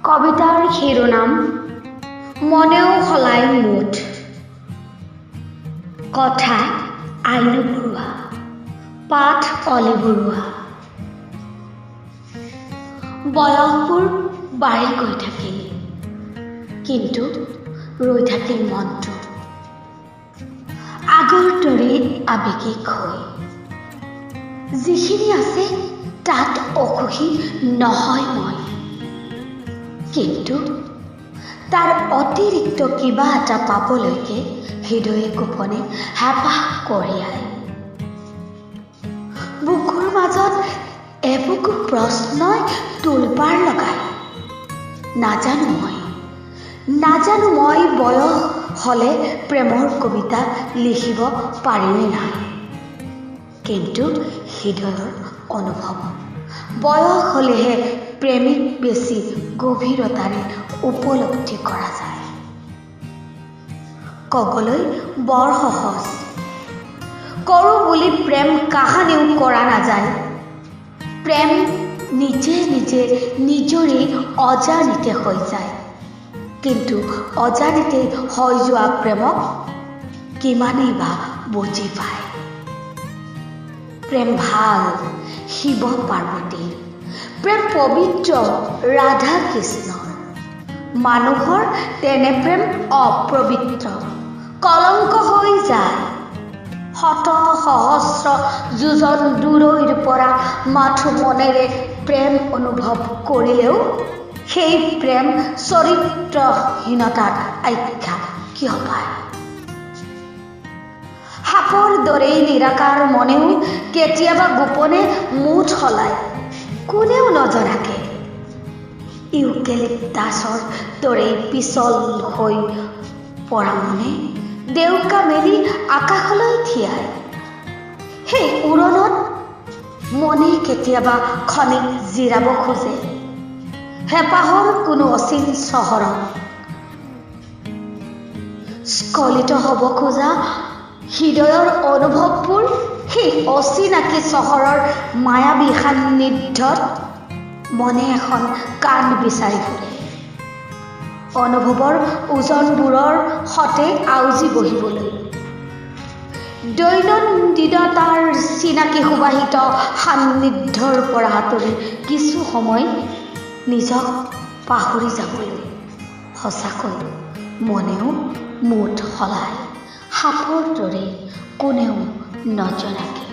কবিতাৰ শিৰোনাম মনেও সলাই মুঠ। কথা আইনু বৰুৱা, পাঠ অলি বৰুৱা। বয়সবোৰ বাঢ়ি গৈ থাকিল, কিন্তু ৰৈ থাকিল মনটো আগৰ দৰেই আৱেগিক হৈ। যিখিনি আছে তাত অসুখী নহয় মই, কিন্তু তাৰ অতিৰিক্ত কিবা এটা পাবলৈকে হৃদয়ে গোপনে হেঁপাহ কঢ়িয়ায়। বুকুৰ মাজত এবুকু প্ৰশ্নই তোলপাৰ লগায়। নাজানো মই বয়স হ'লে প্ৰেমৰ কবিতা লিখিব পাৰিনে নাই, কিন্তু হৃদয়ৰ অনুভৱ বয়স হ'লেহে প্ৰেমিক বেছি গভীৰতাৰে উপলব্ধি কৰা যায়। ক'বলৈ বৰ সহজ, কৰোঁ বুলি প্ৰেম কাহানিও কৰা নাযায়। প্ৰেম নিজে নিজৰেই অজানিতে হৈ যায়, কিন্তু অজানিতে হৈ যোৱা প্ৰেমক কিমানেই বা বুজি পায়। প্ৰেম ভাল শিৱ পাৰ্বতীৰ, প্ৰেম পবিত্ৰ ৰাধা কৃষ্ণৰ। মানুহৰ তেনে প্ৰেম অপবিত্ৰ, কলংক হৈ যায়। শত সহস্ৰ যোজন দূৰৈৰ পৰা মাথো মনেৰে প্ৰেম অনুভৱ কৰিলেও সেই প্ৰেম চৰিত্ৰহীনতাৰ আখ্যা কিয় পায়? সাপৰ দৰেই নিৰাকাৰ মনেও কেতিয়াবা গোপনে মুঠ সলায়, কোনেও নজনাকে। ইউকেলিপ্টাছৰ দৰেই পিছল হৈ পৰা মনে ডেউকা মেলি আকাশলৈ থিয়ায়। সেই উৰণত মনে কেতিয়াবা ক্ষণিক জিৰাব খোজে, হেঁপাহৰ কোনো অচিন চহৰত। স্খলিত হ'ব খোজা হৃদয়ৰ অনুভৱবোৰ সেই অচিনাকি চহৰৰ মায়াবী সান্নিধ্যত মনে এখন কাণ বিচাৰি ফুৰে, অনুভৱৰ ওজনবোৰৰ সতে আউজি বহিবলৈ। দৈনন্দিনতাৰ চিনাকি সুবাহিত সান্নিধ্যৰ পৰা আঁতৰি কিছু সময় নিজক পাহৰি যাবলৈ। সঁচাকৈ মনেও মুঠ সলায় সাপৰ দৰে, কোনেও নজনাকে।